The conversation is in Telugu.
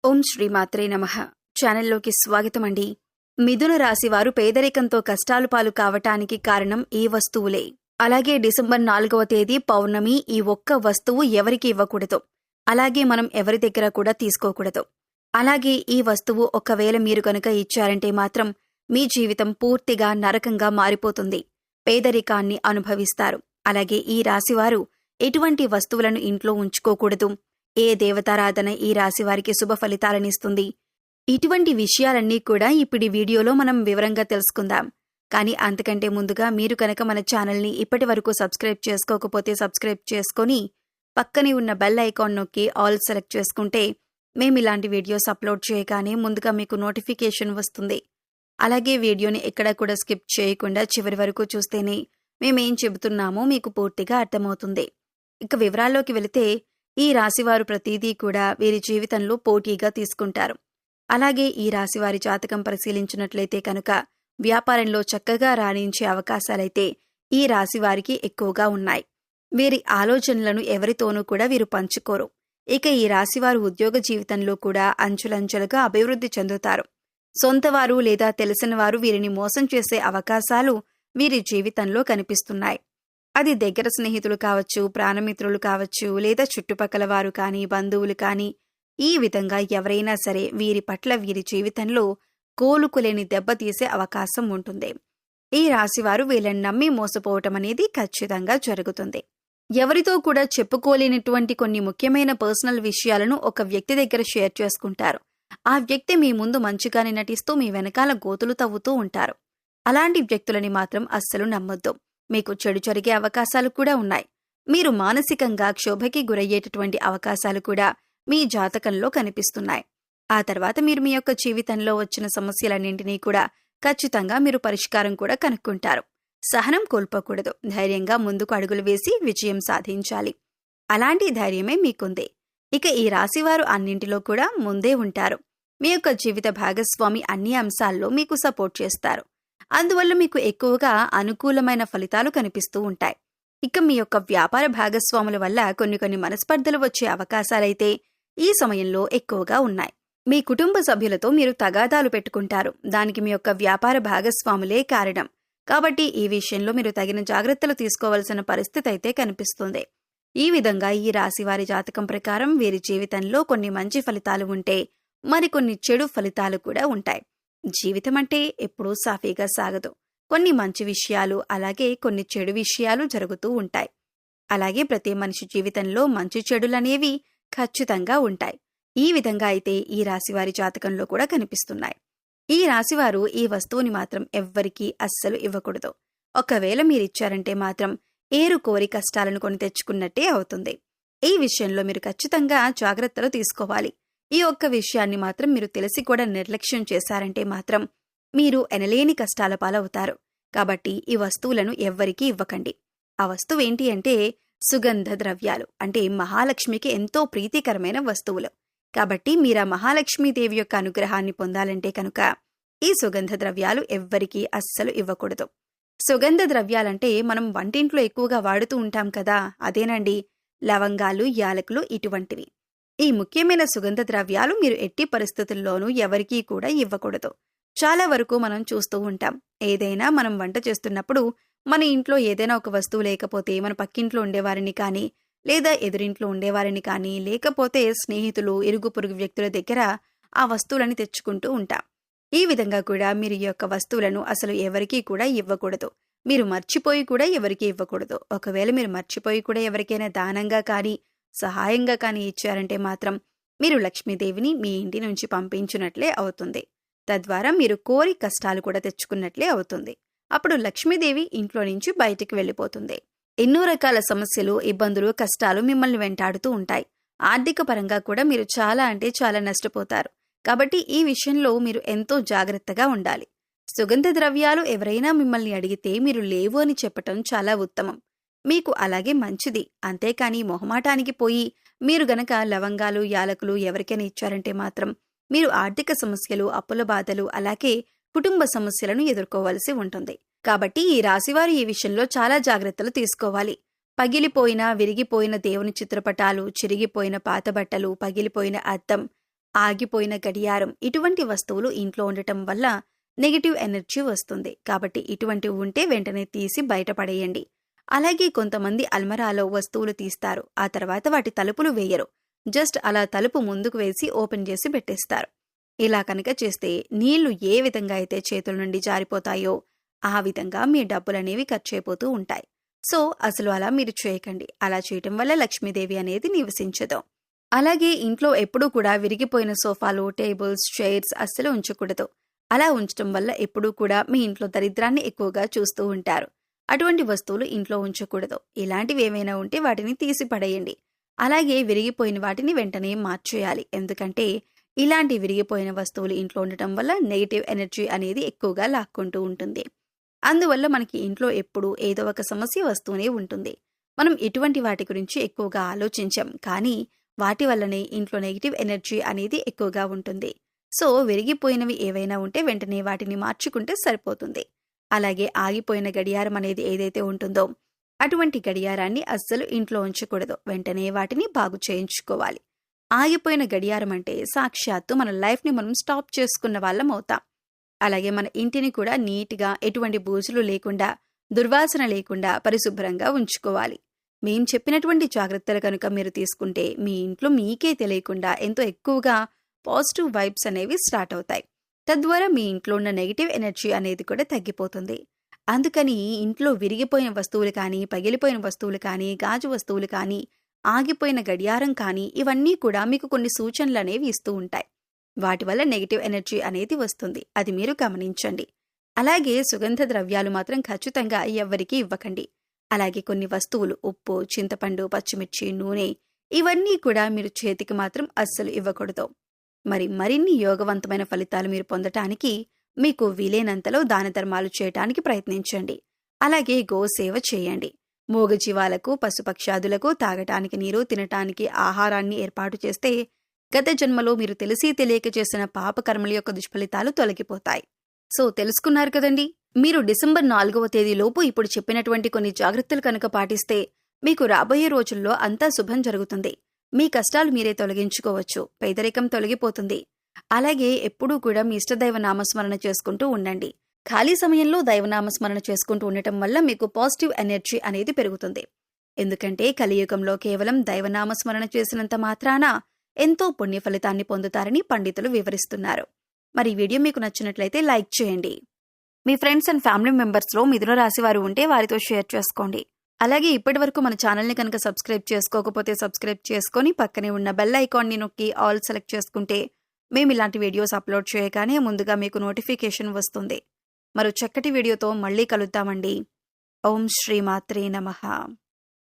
ఓం శ్రీ మాత్రే నమః. ఛానల్లోకి స్వాగతమండి. మిథున రాశి వారు పేదరికంతో కష్టాలు పాలు కావటానికి కారణం ఈ వస్తువులే. అలాగే డిసెంబర్ 4వ తేదీ పౌర్ణమి ఈ ఒక్క వస్తువు ఎవరికి ఇవ్వకూడదు. అలాగే మనం ఎవరి దగ్గర కూడా తీసుకోకూడదు. అలాగే ఈ వస్తువు ఒకవేళ మీరు కనుక ఇచ్చారంటే మాత్రం మీ జీవితం పూర్తిగా నరకంగా మారిపోతుంది. పేదరికాన్ని అనుభవిస్తారు. అలాగే ఈ రాశివారు ఎటువంటి వస్తువులను ఇంట్లో ఉంచుకోకూడదు. ఏ దేవతారాధన ఈ రాశివారికి శుభ ఫలితాలనిస్తుంది? ఇటువంటి విషయాలన్నీ కూడా ఇప్పుడు వీడియోలో మనం వివరంగా తెలుసుకుందాం. కానీ అంతకంటే ముందుగా మీరు కనుక మన ఛానల్ని ఇప్పటి వరకు సబ్స్క్రైబ్ చేసుకోకపోతే సబ్స్క్రైబ్ చేసుకొని పక్కనే ఉన్న బెల్ ఐకాన్ నొక్కి ఆల్ సెలెక్ట్ చేసుకుంటే మేము ఇలాంటి వీడియోస్ అప్లోడ్ చేయగానే ముందుగా మీకు నోటిఫికేషన్ వస్తుంది. అలాగే వీడియోని ఎక్కడా కూడా స్కిప్ చేయకుండా చివరి వరకు చూస్తేనే మేమేం చెబుతున్నామో మీకు పూర్తిగా అర్థమవుతుంది. ఇక వివరాల్లోకి వెళితే ఈ రాశివారు ప్రతిదీ కూడా వీరి జీవితంలో పోటీగా తీసుకుంటారు. అలాగే ఈ రాశివారి జాతకం పరిశీలించినట్లయితే కనుక వ్యాపారంలో చక్కగా రాణించే అవకాశాలైతే ఈ రాశివారికి ఎక్కువగా ఉన్నాయి. వీరి ఆలోచనలను ఎవరితోనూ కూడా వీరు పంచుకోరు. ఇక ఈ రాశివారు ఉద్యోగ జీవితంలో కూడా అంచులంచెలుగా అభివృద్ధి చెందుతారు. సొంతవారు లేదా తెలిసిన వారు వీరిని మోసం చేసే అవకాశాలు వీరి జీవితంలో కనిపిస్తున్నాయి. అది దగ్గర స్నేహితులు కావచ్చు, ప్రాణమిత్రులు కావచ్చు, లేదా చుట్టుపక్కల వారు కానీ, బంధువులు కానీ, ఈ విధంగా ఎవరైనా సరే వీరి పట్ల వీరి జీవితంలో కోలుకులేని దెబ్బతీసే అవకాశం ఉంటుంది. ఈ రాశివారు వీళ్ళని నమ్మి మోసపోవటం అనేది ఖచ్చితంగా జరుగుతుంది. ఎవరితో కూడా చెప్పుకోలేనటువంటి కొన్ని ముఖ్యమైన పర్సనల్ విషయాలను ఒక వ్యక్తి దగ్గర షేర్ చేసుకుంటారు. ఆ వ్యక్తి మీ ముందు మంచిగానే నటిస్తూ మీ వెనకాల గోతులు తవ్వుతూ ఉంటారు. అలాంటి వ్యక్తులని మాత్రం అస్సలు నమ్మొద్దు. మీకు చెడు జరిగే అవకాశాలు కూడా ఉన్నాయి. మీరు మానసికంగా క్షోభకి గురయ్యేటటువంటి అవకాశాలు కూడా మీ జాతకంలో కనిపిస్తున్నాయి. ఆ తర్వాత మీరు మీ యొక్క జీవితంలో వచ్చిన సమస్యలన్నింటినీ కూడా ఖచ్చితంగా మీరు పరిష్కారం కూడా కనుక్కుంటారు. సహనం కోల్పోకూడదు. ధైర్యంగా ముందుకు అడుగులు వేసి విజయం సాధించాలి. అలాంటి ధైర్యమే మీకుంది. ఇక ఈ రాశివారు అన్నింటిలో కూడా ముందే ఉంటారు. మీ యొక్క జీవిత భాగస్వామి అన్ని అంశాల్లో మీకు సపోర్ట్ చేస్తారు. అందువల్ల మీకు ఎక్కువగా అనుకూలమైన ఫలితాలు కనిపిస్తూ ఉంటాయి. ఇక మీ యొక్క వ్యాపార భాగస్వాముల వల్ల కొన్ని మనస్పర్ధలు వచ్చే అవకాశాలైతే ఈ సమయంలో ఎక్కువగా ఉన్నాయి. మీ కుటుంబ సభ్యులతో మీరు తగాదాలు పెట్టుకుంటారు. దానికి మీ యొక్క వ్యాపార భాగస్వాములే కారణం. కాబట్టి ఈ విషయంలో మీరు తగిన జాగ్రత్తలు తీసుకోవాల్సిన పరిస్థితి అయితే కనిపిస్తుంది. ఈ విధంగా ఈ రాశివారి జాతకం ప్రకారం వీరి జీవితంలో కొన్ని మంచి ఫలితాలు ఉంటే మరికొన్ని చెడు ఫలితాలు కూడా ఉంటాయి. జీవితం అంటే ఎప్పుడూ సాఫీగా సాగదు. కొన్ని మంచి విషయాలు అలాగే కొన్ని చెడు విషయాలు జరుగుతూ ఉంటాయి. అలాగే ప్రతి మనిషి జీవితంలో మంచి చెడులనేవి ఖచ్చితంగా ఉంటాయి. ఈ విధంగా అయితే ఈ రాశివారి జాతకంలో కూడా కనిపిస్తున్నాయి. ఈ రాశివారు ఈ వస్తువుని మాత్రం ఎవ్వరికీ అస్సలు ఇవ్వకూడదు. ఒకవేళ మీరిచ్చారంటే మాత్రం ఏరు కోరి కష్టాలను కొని తెచ్చుకున్నట్టే అవుతుంది. ఈ విషయంలో మీరు ఖచ్చితంగా జాగ్రత్తలు తీసుకోవాలి. ఈ ఒక్క విషయాన్ని మాత్రం మీరు తెలిసి కూడా నిర్లక్ష్యం చేశారంటే మాత్రం మీరు ఎనలేని కష్టాల పాలవుతారు. కాబట్టి ఈ వస్తువులను ఎవ్వరికీ ఇవ్వకండి. ఆ వస్తువు ఏంటి అంటే సుగంధ ద్రవ్యాలు, అంటే మహాలక్ష్మికి ఎంతో ప్రీతికరమైన వస్తువులు. కాబట్టి మీరా మహాలక్ష్మీదేవి యొక్క అనుగ్రహాన్ని పొందాలంటే కనుక ఈ సుగంధ ద్రవ్యాలు ఎవ్వరికీ అస్సలు ఇవ్వకూడదు. సుగంధ ద్రవ్యాలంటే మనం వంటింట్లో ఎక్కువగా వాడుతూ ఉంటాం కదా, అదేనండి లవంగాలు, యాలకులు ఇటువంటివి. ఈ ముఖ్యమైన సుగంధ ద్రవ్యాలు మీరు ఎట్టి పరిస్థితుల్లోనూ ఎవరికీ కూడా ఇవ్వకూడదు. చాలా వరకు మనం చూస్తూ ఉంటాం, ఏదైనా మనం వంట చేస్తున్నప్పుడు మన ఇంట్లో ఏదైనా ఒక వస్తువు లేకపోతే మన పక్కింట్లో ఉండేవారిని కానీ, లేదా ఎదురింట్లో ఉండేవారిని కానీ, లేకపోతే స్నేహితులు, ఇరుగు పొరుగు వ్యక్తుల దగ్గర ఆ వస్తువులని తెచ్చుకుంటూ ఉంటాం. ఈ విధంగా కూడా మీరు ఈ యొక్క వస్తువులను అసలు ఎవరికీ కూడా ఇవ్వకూడదు. మీరు మర్చిపోయి కూడా ఎవరికీ ఇవ్వకూడదు. ఒకవేళ మీరు మర్చిపోయి కూడా ఎవరికైనా దానంగా కానీ సహాయంగా కానీ ఇచ్చారంటే మాత్రం మీరు లక్ష్మీదేవిని మీ ఇంటి నుంచి పంపించినట్లే అవుతుంది. తద్వారా మీరు కోరి కష్టాలు కూడా తెచ్చుకున్నట్లే అవుతుంది. అప్పుడు లక్ష్మీదేవి ఇంట్లో నుంచి బయటికి వెళ్ళిపోతుంది. ఎన్నో రకాల సమస్యలు, ఇబ్బందులు, కష్టాలు మిమ్మల్ని వెంటాడుతూ ఉంటాయి. ఆర్థిక పరంగా కూడా మీరు చాలా అంటే చాలా నష్టపోతారు. కాబట్టి ఈ విషయంలో మీరు ఎంతో జాగ్రత్తగా ఉండాలి. సుగంధ ద్రవ్యాలు ఎవరైనా మిమ్మల్ని అడిగితే మీరు లేవు అని చెప్పటం చాలా ఉత్తమం. మీకు అలాగే మంచిది. అంతేకాని మొహమాటానికి పోయి మీరు గనక లవంగాలు, యాలకులు ఎవరికైనా ఇచ్చారంటే మాత్రం మీరు ఆర్థిక సమస్యలు, అప్పుల బాధలు అలాగే కుటుంబ సమస్యలను ఎదుర్కోవాల్సి ఉంటుంది. కాబట్టి ఈ రాశివారు ఈ విషయంలో చాలా జాగ్రత్తలు తీసుకోవాలి. పగిలిపోయిన, విరిగిపోయిన దేవుని చిత్రపటాలు, చిరిగిపోయిన పాత బట్టలు, పగిలిపోయిన అద్దం, ఆగిపోయిన గడియారం ఇటువంటి వస్తువులు ఇంట్లో ఉండటం వల్ల నెగిటివ్ ఎనర్జీ వస్తుంది. కాబట్టి ఇటువంటివి ఉంటే వెంటనే తీసి బయటపడేయండి. అలాగే కొంతమంది అల్మరాలో వస్తువులు తీస్తారు, ఆ తర్వాత వాటి తలుపులు వేయరు, జస్ట్ అలా తలుపు ముందుకు వేసి ఓపెన్ చేసి పెట్టేస్తారు. ఇలా కనుక చేస్తే నీళ్లు ఏ విధంగా అయితే చేతుల నుండి జారిపోతాయో ఆ విధంగా మీ డబ్బులనేవి ఖర్చయిపోతూ ఉంటాయి. సో అసలు అలా మీరు చేయకండి. అలా చేయటం వల్ల లక్ష్మీదేవి అనేది నివసించదు. అలాగే ఇంట్లో ఎప్పుడూ కూడా విరిగిపోయిన సోఫాలు, టేబుల్స్, చైర్స్ అస్సలు ఉంచకూడదు. అలా ఉంచటం వల్ల ఎప్పుడూ కూడా మీ ఇంట్లో దరిద్రాన్ని ఎక్కువగా చూస్తూ ఉంటారు. అటువంటి వస్తువులు ఇంట్లో ఉంచకూడదు. ఇలాంటివి ఏమైనా ఉంటే వాటిని తీసి పడేయండి. అలాగే విరిగిపోయిన వాటిని వెంటనే మార్చేయాలి. ఎందుకంటే ఇలాంటి విరిగిపోయిన వస్తువులు ఇంట్లో ఉండటం వల్ల నెగిటివ్ ఎనర్జీ అనేది ఎక్కువగా లాక్కుంటూ ఉంటుంది. అందువల్ల మనకి ఇంట్లో ఎప్పుడూ ఏదో ఒక సమస్య వస్తూనే ఉంటుంది. మనం ఇటువంటి వాటి గురించి ఎక్కువగా ఆలోచించాం, కానీ వాటి వల్లనే ఇంట్లో నెగిటివ్ ఎనర్జీ అనేది ఎక్కువగా ఉంటుంది. సో విరిగిపోయినవి ఏవైనా ఉంటే వెంటనే వాటిని మార్చుకుంటే సరిపోతుంది. అలాగే ఆగిపోయిన గడియారం అనేది ఏదైతే ఉంటుందో అటువంటి గడియారాన్ని అస్సలు ఇంట్లో ఉంచకూడదు. వెంటనే వాటిని బాగు చేయించుకోవాలి. ఆగిపోయిన గడియారం అంటే సాక్షాత్తు మన లైఫ్ని మనం స్టాప్ చేసుకున్న వాళ్ళం అవుతాం. అలాగే మన ఇంటిని కూడా నీట్గా, ఎటువంటి బూజులు లేకుండా, దుర్వాసన లేకుండా పరిశుభ్రంగా ఉంచుకోవాలి. మేం చెప్పినటువంటి జాగ్రత్తలు కనుక మీరు తీసుకుంటే మీ ఇంట్లో మీకే తెలియకుండా ఎంతో ఎక్కువగా పాజిటివ్ వైబ్స్ అనేవి స్టార్ట్ అవుతాయి. తద్వారా మీ ఇంట్లో ఉన్న నెగిటివ్ ఎనర్జీ అనేది కూడా తగ్గిపోతుంది. అందుకని ఇంట్లో విరిగిపోయిన వస్తువులు కానీ, పగిలిపోయిన వస్తువులు కానీ, గాజు వస్తువులు కానీ, ఆగిపోయిన గడియారం కానీ ఇవన్నీ కూడా మీకు కొన్ని సూచనలు అనేవి ఇస్తూ ఉంటాయి. వాటి వల్ల నెగిటివ్ ఎనర్జీ అనేది వస్తుంది. అది మీరు గమనించండి. అలాగే సుగంధ ద్రవ్యాలు మాత్రం ఖచ్చితంగా ఎవ్వరికీ ఇవ్వకండి. అలాగే కొన్ని వస్తువులు ఉప్పు, చింతపండు, పచ్చిమిర్చి, నూనె ఇవన్నీ కూడా మీరు చేతికి మాత్రం అస్సలు ఇవ్వకూడదు. మరిన్ని యోగవంతమైన ఫలితాలు మీరు పొందటానికి మీకు వీలైనంతలో దాన ధర్మాలు చేయటానికి ప్రయత్నించండి. అలాగే గోసేవ చేయండి. మూగజీవాలకు, పశుపక్షాదులకు తాగటానికి నీరు, తినటానికి ఆహారాన్ని ఏర్పాటు చేస్తే గత జన్మలో మీరు తెలిసి తెలియక చేసిన పాపకర్మల యొక్క దుష్ఫలితాలు తొలగిపోతాయి. సో తెలుసుకున్నారు కదండి. మీరు డిసెంబర్ 4వ తేదీలోపు ఇప్పుడు చెప్పినటువంటి కొన్ని జాగ్రత్తలు కనుక పాటిస్తే మీకు రాబోయే రోజుల్లో అంతా శుభం జరుగుతుంది. మీ కష్టాలు మీరే తొలగించుకోవచ్చు. పేదరికం తొలగిపోతుంది. అలాగే ఎప్పుడూ కూడా మీ ఇష్టదైవ నామస్మరణ చేసుకుంటూ ఉండండి. ఖాళీ సమయంలో దైవనామస్మరణ చేసుకుంటూ ఉండటం వల్ల మీకు పాజిటివ్ ఎనర్జీ అనేది పెరుగుతుంది. ఎందుకంటే కలియుగంలో కేవలం దైవనామస్మరణ చేసినంత మాత్రాన ఎంతో పుణ్య ఫలితాన్ని పొందుతారని పండితులు వివరిస్తున్నారు. మరి ఈ వీడియో మీకు నచ్చినట్లయితే లైక్ చేయండి. మీ ఫ్రెండ్స్ అండ్ ఫ్యామిలీ మెంబర్స్లో మిథున రాశి వారు ఉంటే వారితో షేర్ చేసుకోండి. అలాగే ఇప్పటి వరకు మన ఛానల్ని కనుక సబ్స్క్రైబ్ చేసుకోకపోతే సబ్స్క్రైబ్ చేసుకొని పక్కనే ఉన్న బెల్ ఐకాన్ని నొక్కి ఆల్ సెలెక్ట్ చేసుకుంటే మేము ఇలాంటి వీడియోస్ అప్లోడ్ చేయగానే ముందుగా మీకు నోటిఫికేషన్ వస్తుంది. మరో చక్కటి వీడియోతో మళ్ళీ కలుద్దామండి. ఓం శ్రీ మాత్రే నమః.